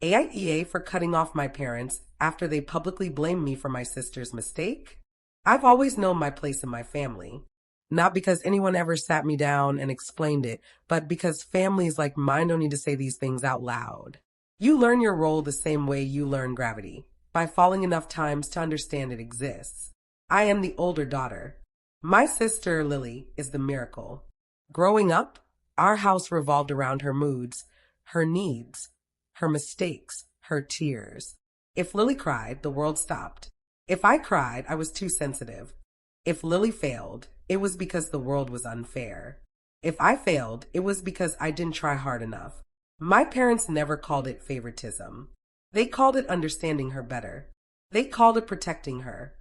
AITA for cutting off my parents after they publicly blamed me for my sister's mistake? I've always known my place in my family. Not because anyone ever sat me down and explained it, but because families like mine don't need to say these things out loud. You learn your role the same way you learn gravity, by falling enough times to understand it exists. I am the older daughter. My sister, Lily, is the miracle. Growing up, our house revolved around her moods, her needs, her mistakes, her tears. If Lily cried, the world stopped. If I cried, I was too sensitive. If Lily failed, it was because the world was unfair. If I failed, it was because I didn't try hard enough. My parents never called it favoritism. They called it understanding her better. They called it protecting her.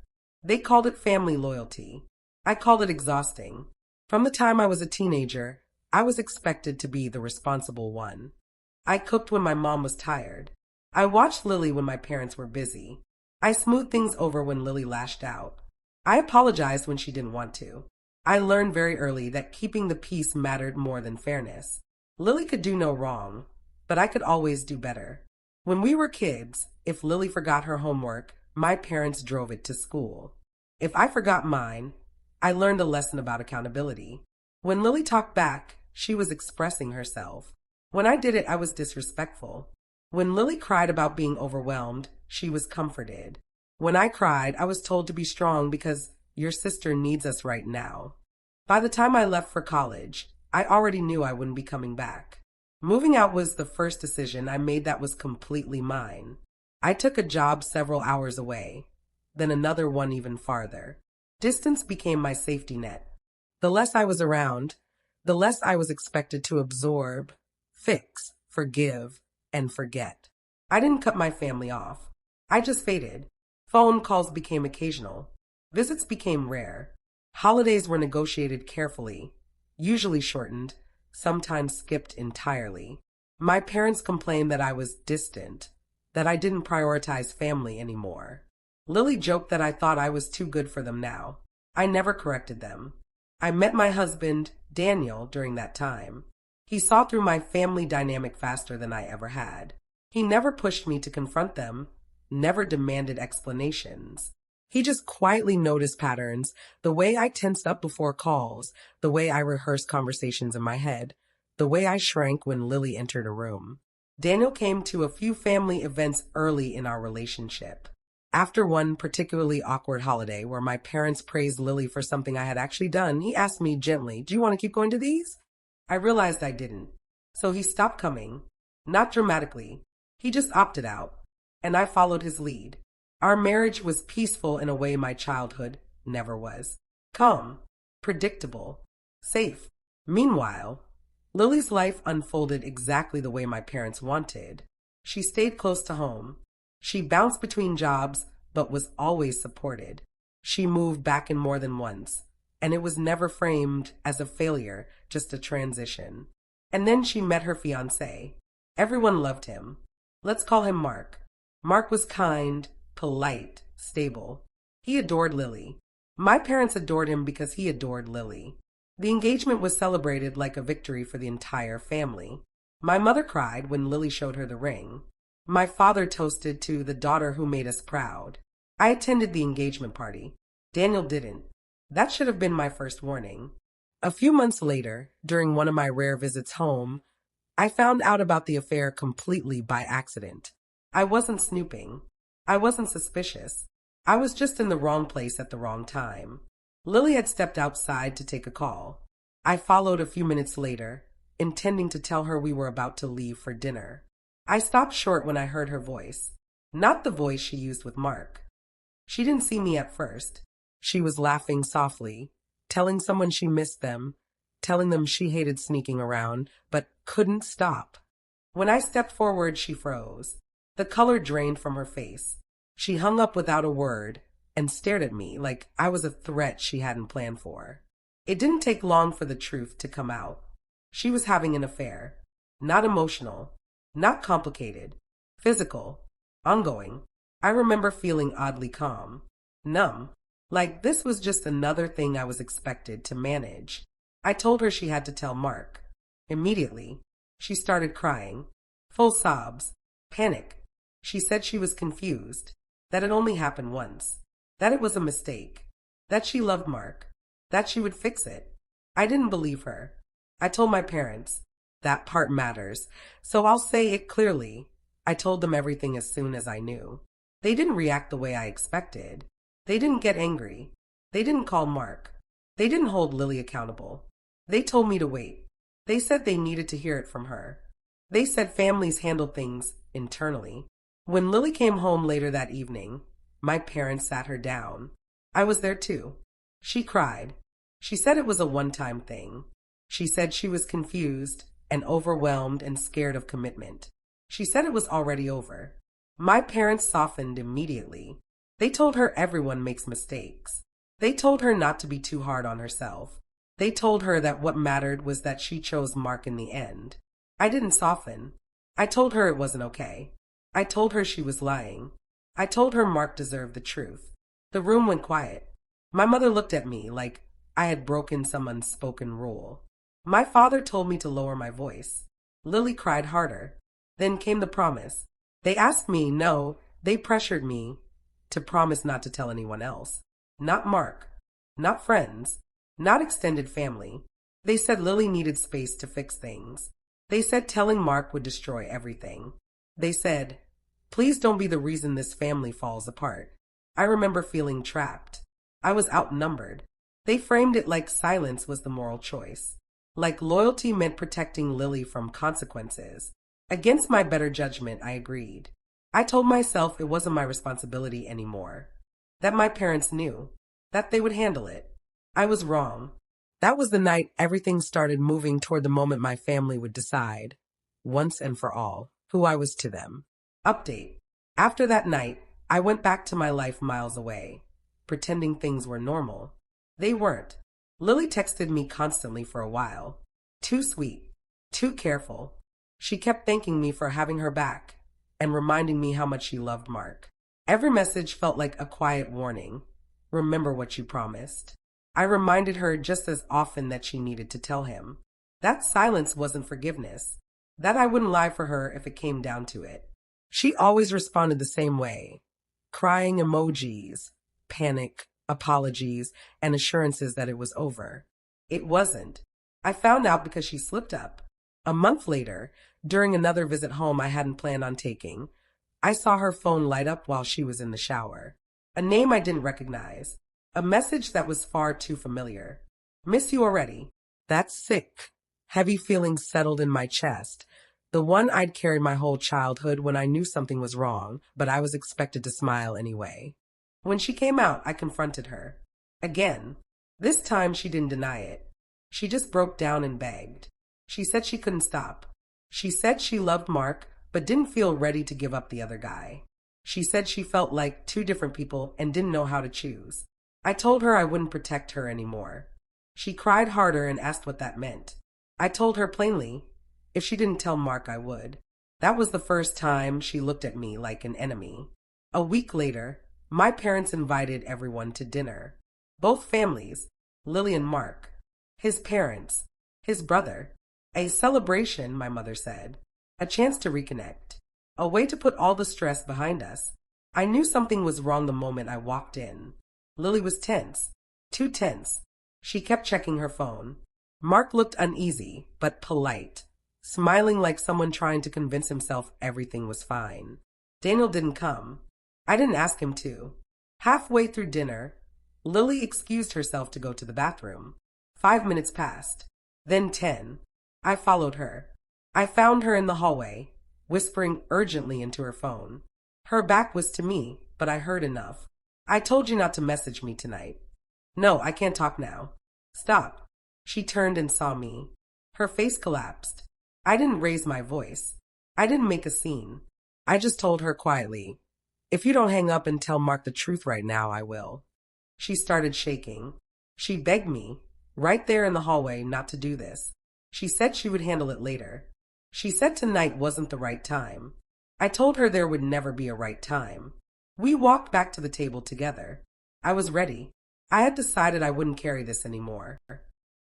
They called it family loyalty. I called it exhausting. From the time I was a teenager, I was expected to be the responsible one. I cooked when my mom was tired. I watched Lily when my parents were busy. I smoothed things over when Lily lashed out. I apologized when she didn't want to. I learned very early that keeping the peace mattered more than fairness. Lily could do no wrong, but I could always do better. When we were kids, if Lily forgot her homework, my parents drove it to school. If I forgot mine, I learned a lesson about accountability. When Lily talked back, she was expressing herself. When I did it, I was disrespectful. When Lily cried about being overwhelmed, she was comforted. When I cried, I was told to be strong because your sister needs us right now. By the time I left for college, I already knew I wouldn't be coming back. Moving out was the first decision I made that was completely mine. I took a job several hours away, then another one even farther. Distance became my safety net. The less I was around, the less I was expected to absorb, fix, forgive, and forget. I didn't cut my family off. I just faded. Phone calls became occasional. Visits became rare. Holidays were negotiated carefully, usually shortened, sometimes skipped entirely. My parents complained that I was distant, that I didn't prioritize family anymore. Lily joked that I thought I was too good for them now. I never corrected them. I met my husband, Daniel, during that time. He saw through my family dynamic faster than I ever had. He never pushed me to confront them, never demanded explanations. He just quietly noticed patterns, the way I tensed up before calls, the way I rehearsed conversations in my head, the way I shrank when Lily entered a room. Daniel came to a few family events early in our relationship. After one particularly awkward holiday where my parents praised Lily for something I had actually done, he asked me gently, "Do you want to keep going to these?" I realized I didn't. So he stopped coming. Not dramatically. He just opted out. And I followed his lead. Our marriage was peaceful in a way my childhood never was. Calm, predictable, safe. Meanwhile, Lily's life unfolded exactly the way my parents wanted. She stayed close to home. She bounced between jobs, but was always supported. She moved back in more than once, and it was never framed as a failure, just a transition. And then she met her fiancé. Everyone loved him. Let's call him Mark. Mark was kind, polite, stable. He adored Lily. My parents adored him because he adored Lily. The engagement was celebrated like a victory for the entire family. My mother cried when Lily showed her the ring. My father toasted to the daughter who made us proud. I attended the engagement party. Daniel didn't. That should have been my first warning. A few months later, during one of my rare visits home, I found out about the affair completely by accident. I wasn't snooping. I wasn't suspicious. I was just in the wrong place at the wrong time. Lily had stepped outside to take a call. I followed a few minutes later, intending to tell her we were about to leave for dinner. I stopped short when I heard her voice. Not the voice she used with Mark. She didn't see me at first. She was laughing softly, telling someone she missed them, telling them she hated sneaking around, but couldn't stop. When I stepped forward, she froze. The color drained from her face. She hung up without a word and stared at me like I was a threat she hadn't planned for. It didn't take long for the truth to come out. She was having an affair. Not emotional. Not complicated. Physical. Ongoing. I remember feeling oddly calm. Numb. Like this was just another thing I was expected to manage. I told her she had to tell Mark. Immediately, she started crying. Full sobs. Panic. She said she was confused, that it only happened once, that it was a mistake, that she loved Mark, that she would fix it. I didn't believe her. I told my parents. That part matters, so I'll say it clearly. I told them everything as soon as I knew. They didn't react the way I expected. They didn't get angry. They didn't call Mark. They didn't hold Lily accountable. They told me to wait. They said they needed to hear it from her. They said families handle things internally. When Lily came home later that evening, my parents sat her down. I was there too. She cried. She said it was a one-time thing. She said she was confused and overwhelmed and scared of commitment. She said it was already over. My parents softened immediately. They told her everyone makes mistakes. They told her not to be too hard on herself. They told her that what mattered was that she chose Mark in the end. I didn't soften. I told her it wasn't okay. I told her she was lying. I told her Mark deserved the truth. The room went quiet. My mother looked at me like I had broken some unspoken rule. My father told me to lower my voice. Lily cried harder. Then came the promise. They asked me, no, they pressured me to promise not to tell anyone else. Not Mark. Not friends. Not extended family. They said Lily needed space to fix things. They said telling Mark would destroy everything. They said, please don't be the reason this family falls apart. I remember feeling trapped. I was outnumbered. They framed it like silence was the moral choice. Like loyalty meant protecting Lily from consequences. Against my better judgment, I agreed. I told myself it wasn't my responsibility anymore. That my parents knew. That they would handle it. I was wrong. That was the night everything started moving toward the moment my family would decide, once and for all, who I was to them. Update. After that night, I went back to my life miles away, pretending things were normal. They weren't. Lily texted me constantly for a while. Too sweet. Too careful. She kept thanking me for having her back and reminding me how much she loved Mark. Every message felt like a quiet warning. Remember what you promised. I reminded her just as often that she needed to tell him. That silence wasn't forgiveness. That I wouldn't lie for her if it came down to it. She always responded the same way. Crying emojis, panic, apologies, and assurances that it was over. It wasn't. I found out because she slipped up. A month later, during another visit home I hadn't planned on taking, I saw her phone light up while she was in the shower. A name I didn't recognize. A message that was far too familiar. Miss you already. That sick, heavy feeling settled in my chest. The one I'd carried my whole childhood when I knew something was wrong, but I was expected to smile anyway. When she came out, I confronted her. Again. This time she didn't deny it. She just broke down and begged. She said she couldn't stop. She said she loved Mark, but didn't feel ready to give up the other guy. She said she felt like two different people and didn't know how to choose. I told her I wouldn't protect her anymore. She cried harder and asked what that meant. I told her plainly, if she didn't tell Mark, I would. That was the first time she looked at me like an enemy. A week later, my parents invited everyone to dinner. Both families, Lily and Mark. His parents. His brother. A celebration, my mother said. A chance to reconnect. A way to put all the stress behind us. I knew something was wrong the moment I walked in. Lily was tense. Too tense. She kept checking her phone. Mark looked uneasy, but polite, smiling like someone trying to convince himself everything was fine. Daniel didn't come. I didn't ask him to. Halfway through dinner, Lily excused herself to go to the bathroom. 5 minutes passed. Then 10. I followed her. I found her in the hallway, whispering urgently into her phone. Her back was to me, but I heard enough. I told you not to message me tonight. No, I can't talk now. Stop. She turned and saw me. Her face collapsed. I didn't raise my voice. I didn't make a scene. I just told her quietly, if you don't hang up and tell Mark the truth right now, I will. She started shaking. She begged me, right there in the hallway, not to do this. She said she would handle it later. She said tonight wasn't the right time. I told her there would never be a right time. We walked back to the table together. I was ready. I had decided I wouldn't carry this anymore.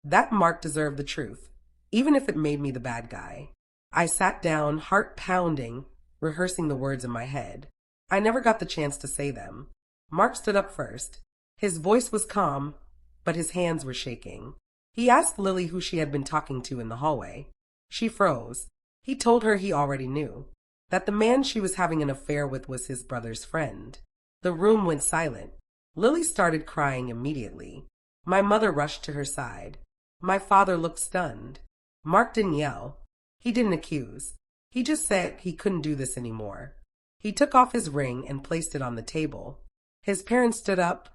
That Mark deserved the truth, even if it made me the bad guy. I sat down, heart pounding, rehearsing the words in my head. I never got the chance to say them. Mark stood up first. His voice was calm, but his hands were shaking. He asked Lily who she had been talking to in the hallway. She froze. He told her he already knew, that the man she was having an affair with was his brother's friend. The room went silent. Lily started crying immediately. My mother rushed to her side. My father looked stunned. Mark didn't yell. He didn't accuse. He just said he couldn't do this anymore. He took off his ring and placed it on the table. His parents stood up,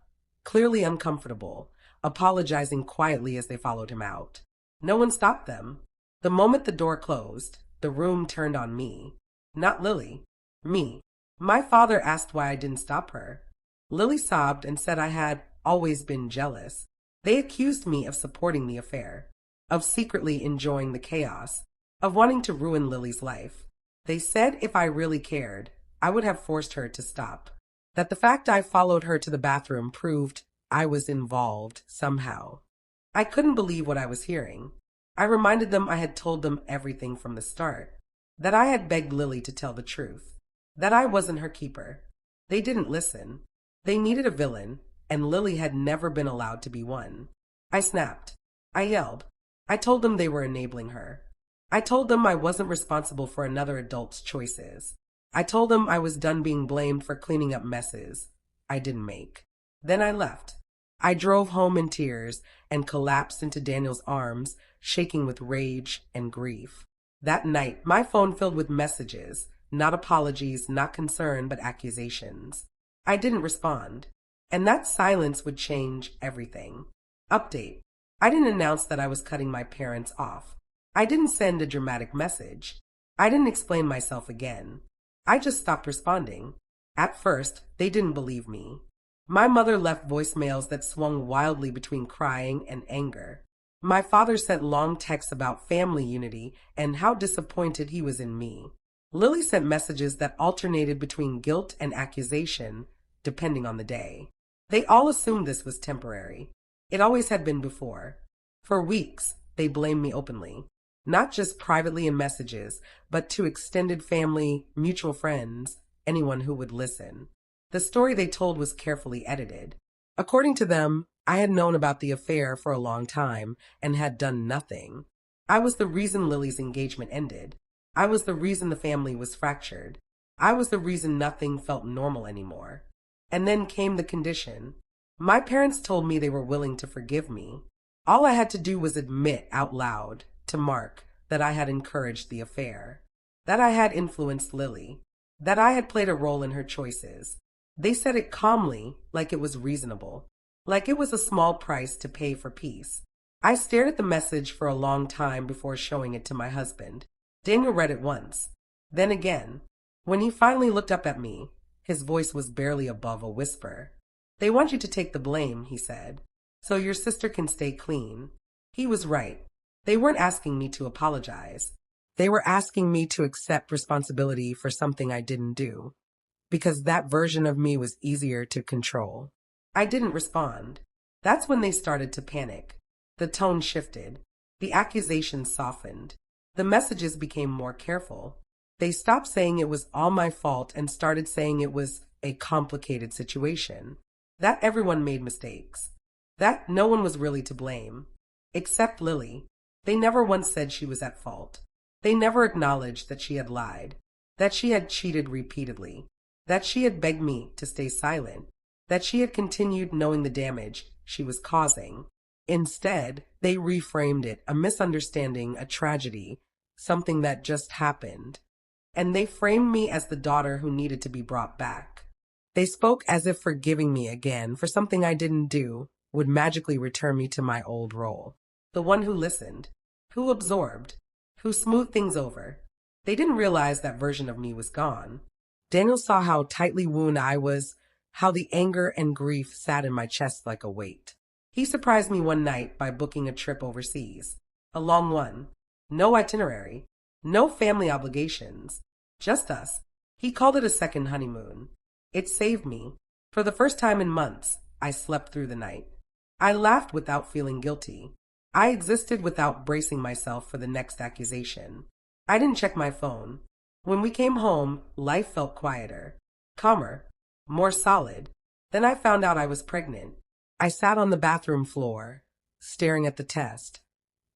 clearly uncomfortable, apologizing quietly as they followed him out. No one stopped them. The moment the door closed, the room turned on me. Not Lily. Me. My father asked why I didn't stop her. Lily sobbed and said I had always been jealous. They accused me of supporting the affair, of secretly enjoying the chaos, of wanting to ruin Lily's life. They said if I really cared, I would have forced her to stop. That the fact I followed her to the bathroom proved I was involved somehow. I couldn't believe what I was hearing. I reminded them I had told them everything from the start, that I had begged Lily to tell the truth, that I wasn't her keeper. They didn't listen. They needed a villain, and Lily had never been allowed to be one. I snapped. I yelled. I told them they were enabling her. I told them I wasn't responsible for another adult's choices. I told them I was done being blamed for cleaning up messes I didn't make. Then I left. I drove home in tears and collapsed into Daniel's arms, shaking with rage and grief. That night, my phone filled with messages, not apologies, not concern, but accusations. I didn't respond, and that silence would change everything. Update. I didn't announce that I was cutting my parents off. I didn't send a dramatic message. I didn't explain myself again. I just stopped responding. At first, they didn't believe me. My mother left voicemails that swung wildly between crying and anger. My father sent long texts about family unity and how disappointed he was in me. Lily sent messages that alternated between guilt and accusation, depending on the day. They all assumed this was temporary. It always had been before. For weeks, they blamed me openly. Not just privately in messages, but to extended family, mutual friends, anyone who would listen. The story they told was carefully edited. According to them, I had known about the affair for a long time and had done nothing. I was the reason Lily's engagement ended. I was the reason the family was fractured. I was the reason nothing felt normal anymore. And then came the condition. My parents told me they were willing to forgive me. All I had to do was admit out loud to Mark that I had encouraged the affair, that I had influenced Lily, that I had played a role in her choices. They said it calmly, like it was reasonable, like it was a small price to pay for peace. I stared at the message for a long time before showing it to my husband. Daniel read it once, then again. When he finally looked up at me, his voice was barely above a whisper. "They want you to take the blame," he said, "so your sister can stay clean." He was right. They weren't asking me to apologize. They were asking me to accept responsibility for something I didn't do, because that version of me was easier to control. I didn't respond. That's when they started to panic. The tone shifted. The accusations softened. The messages became more careful. They stopped saying it was all my fault and started saying it was a complicated situation, that everyone made mistakes, that no one was really to blame, except Lily. They never once said she was at fault. They never acknowledged that she had lied, that she had cheated repeatedly, that she had begged me to stay silent, that she had continued knowing the damage she was causing. Instead, they reframed it, a misunderstanding, a tragedy, something that just happened. And they framed me as the daughter who needed to be brought back. They spoke as if forgiving me again for something I didn't do would magically return me to my old role. The one who listened, who absorbed, who smoothed things over. They didn't realize that version of me was gone. Daniel saw how tightly wounded I was, how the anger and grief sat in my chest like a weight. He surprised me one night by booking a trip overseas. A long one. No itinerary. No family obligations. Just us. He called it a second honeymoon. It saved me. For the first time in months, I slept through the night. I laughed without feeling guilty. I existed without bracing myself for the next accusation. I didn't check my phone. When we came home, life felt quieter, calmer, more solid. Then I found out I was pregnant. I sat on the bathroom floor, staring at the test,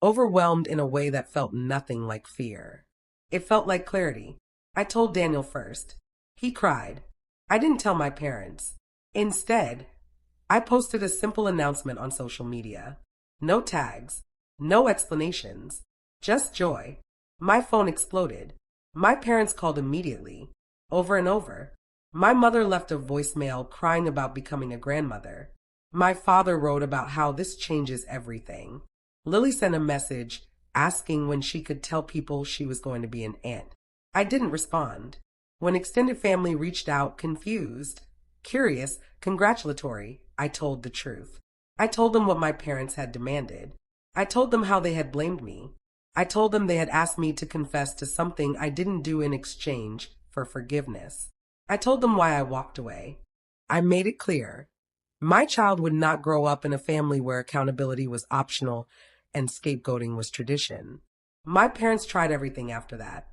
overwhelmed in a way that felt nothing like fear. It felt like clarity. I told Daniel first. He cried. I didn't tell my parents. Instead, I posted a simple announcement on social media. No tags, no explanations, just joy. My phone exploded. My parents called immediately, over and over. My mother left a voicemail crying about becoming a grandmother. My father wrote about how this changes everything. Lily sent a message asking when she could tell people she was going to be an aunt. I didn't respond. When extended family reached out, confused, curious, congratulatory, I told the truth. I told them what my parents had demanded. I told them how they had blamed me. I told them they had asked me to confess to something I didn't do in exchange for forgiveness. I told them why I walked away. I made it clear. My child would not grow up in a family where accountability was optional and scapegoating was tradition. My parents tried everything after that.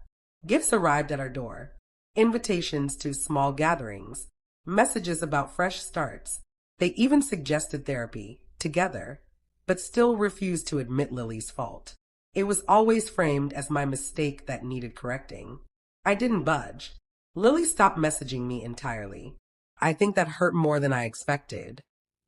Gifts arrived at our door. Invitations to small gatherings. Messages about fresh starts. They even suggested therapy, together, but still refused to admit Lily's fault. It was always framed as my mistake that needed correcting. I didn't budge. Lily stopped messaging me entirely. I think that hurt more than I expected,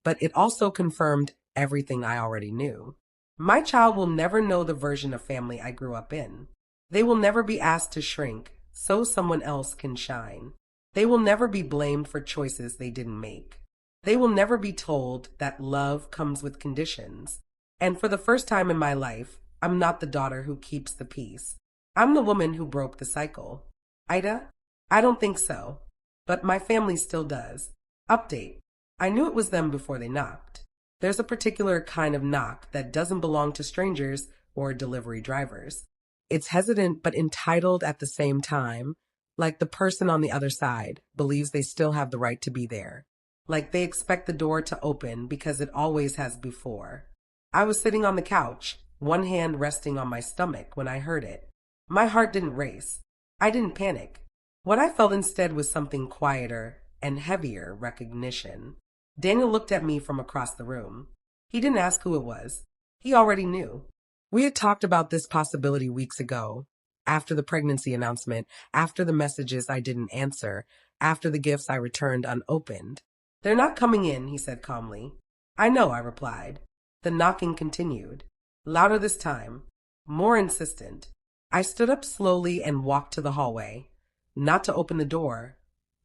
but it also confirmed everything I already knew. My child will never know the version of family I grew up in. They will never be asked to shrink so someone else can shine. They will never be blamed for choices they didn't make. They will never be told that love comes with conditions. And for the first time in my life, I'm not the daughter who keeps the peace. I'm the woman who broke the cycle. AITA? I don't think so. But my family still does. Update. I knew it was them before they knocked. There's a particular kind of knock that doesn't belong to strangers or delivery drivers. It's hesitant but entitled at the same time, like the person on the other side believes they still have the right to be there. Like they expect the door to open because it always has before. I was sitting on the couch, one hand resting on my stomach when I heard it. My heart didn't race. I didn't panic. What I felt instead was something quieter and heavier: recognition. Daniel looked at me from across the room. He didn't ask who it was. He already knew. We had talked about this possibility weeks ago, after the pregnancy announcement, after the messages I didn't answer, after the gifts I returned unopened. They're not coming in, he said calmly. I know, I replied. The knocking continued, louder this time, more insistent. I stood up slowly and walked to the hallway, not to open the door,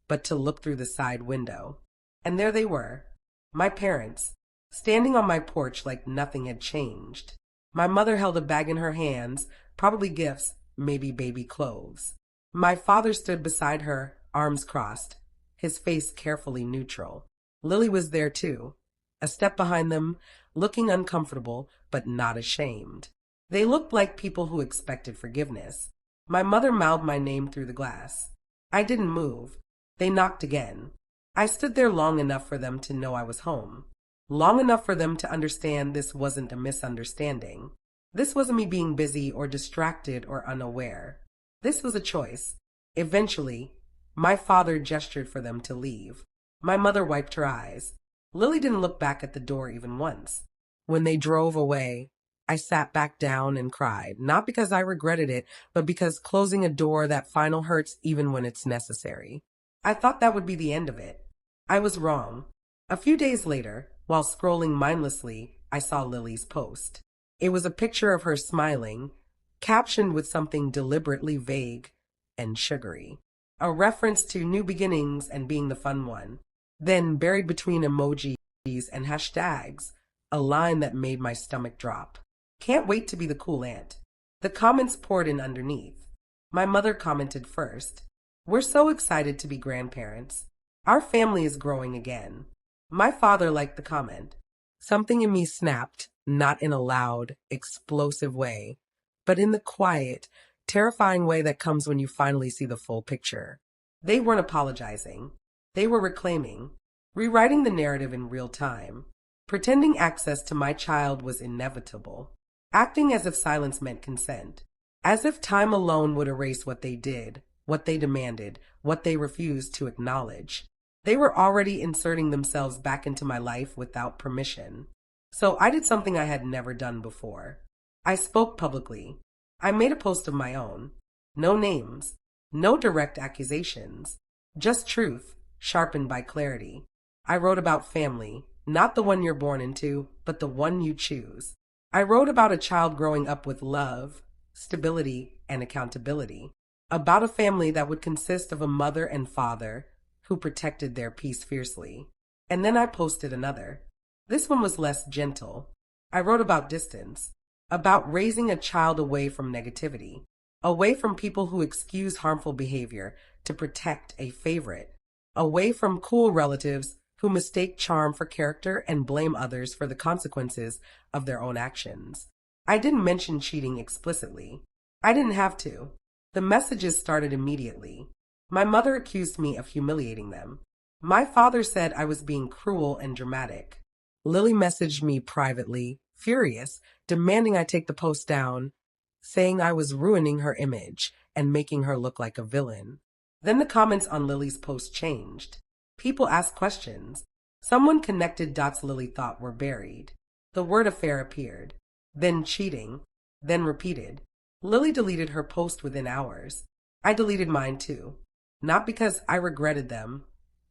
but to look through the side window. And there they were, my parents, standing on my porch like nothing had changed. My mother held a bag in her hands, probably gifts, maybe baby clothes. My father stood beside her, arms crossed, his face carefully neutral. Lily was there too, a step behind them, looking uncomfortable but not ashamed. They looked like people who expected forgiveness. My mother mouthed my name through the glass. I didn't move. They knocked again. I stood there long enough for them to know I was home. Long enough for them to understand this wasn't a misunderstanding. This wasn't me being busy or distracted or unaware. This was a choice. Eventually, my father gestured for them to leave. My mother wiped her eyes. Lily didn't look back at the door even once. When they drove away, I sat back down and cried, not because I regretted it, but because closing a door that final hurts even when it's necessary. I thought that would be the end of it. I was wrong. A few days later, while scrolling mindlessly, I saw Lily's post. It was a picture of her smiling, captioned with something deliberately vague and sugary. A reference to new beginnings and being the fun one. Then, buried between emojis and hashtags, a line that made my stomach drop. Can't wait to be the cool aunt. The comments poured in underneath. My mother commented first. We're so excited to be grandparents. Our family is growing again. My father liked the comment. Something in me snapped, not in a loud, explosive way, but in the quiet, terrifying way that comes when you finally see the full picture. They weren't apologizing. They were reclaiming, rewriting the narrative in real time, pretending access to my child was inevitable, acting as if silence meant consent, as if time alone would erase what they did, what they demanded, what they refused to acknowledge. They were already inserting themselves back into my life without permission. So I did something I had never done before. I spoke publicly. I made a post of my own. No names, no direct accusations, just truth, sharpened by clarity. I wrote about family, not the one you're born into, but the one you choose. I wrote about a child growing up with love, stability, and accountability. About a family that would consist of a mother and father who protected their peace fiercely. And then I posted another. This one was less gentle. I wrote about distance, about raising a child away from negativity, away from people who excuse harmful behavior to protect a favorite, away from cool relatives who mistake charm for character and blame others for the consequences of their own actions. I didn't mention cheating explicitly. I didn't have to. The messages started immediately. My mother accused me of humiliating them. My father said I was being cruel and dramatic. Lily messaged me privately, furious, demanding I take the post down, saying I was ruining her image and making her look like a villain. Then the comments on Lily's post changed. People asked questions. Someone connected dots Lily thought were buried. The word affair appeared. Then cheating. Then repeated. Lily deleted her post within hours. I deleted mine too. Not because I regretted them,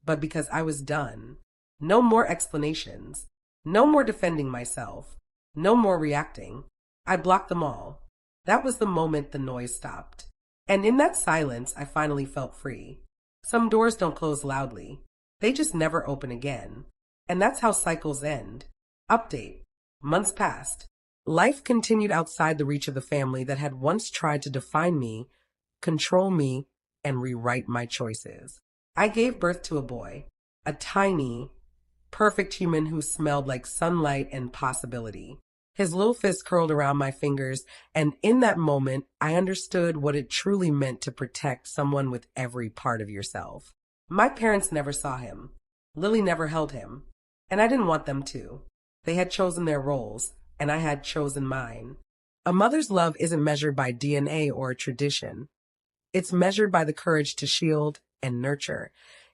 but because I was done. No more explanations. No more defending myself. No more reacting. I blocked them all. That was the moment the noise stopped. And in that silence, I finally felt free. Some doors don't close loudly. They just never open again. And that's how cycles end. Update. Months passed. Life continued outside the reach of the family that had once tried to define me, control me, and rewrite my choices. I gave birth to a boy, a tiny, perfect human who smelled like sunlight and possibility. His little fist curled around my fingers, and in that moment, I understood what it truly meant to protect someone with every part of yourself. My parents never saw him. Lily never held him, and I didn't want them to. They had chosen their roles, and I had chosen mine. A mother's love isn't measured by DNA or tradition. It's measured by the courage to shield and nurture,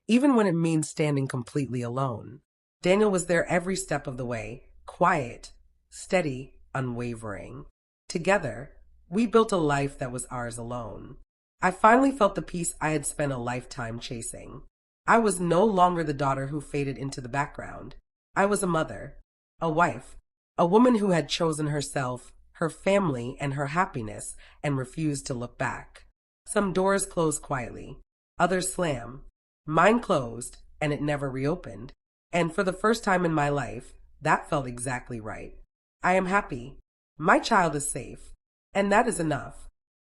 even when it means standing completely alone. Daniel was there every step of the way, quiet, steady, unwavering. Together, we built a life that was ours alone. I finally felt the peace I had spent a lifetime chasing. I was no longer the daughter who faded into the background. I was a mother, a wife, a woman who had chosen herself, her family, and her happiness, and refused to look back. Some doors closed quietly. Others slammed. Mine closed, and it never reopened. And for the first time in my life, that felt exactly right. I am happy. My child is safe. And that is enough.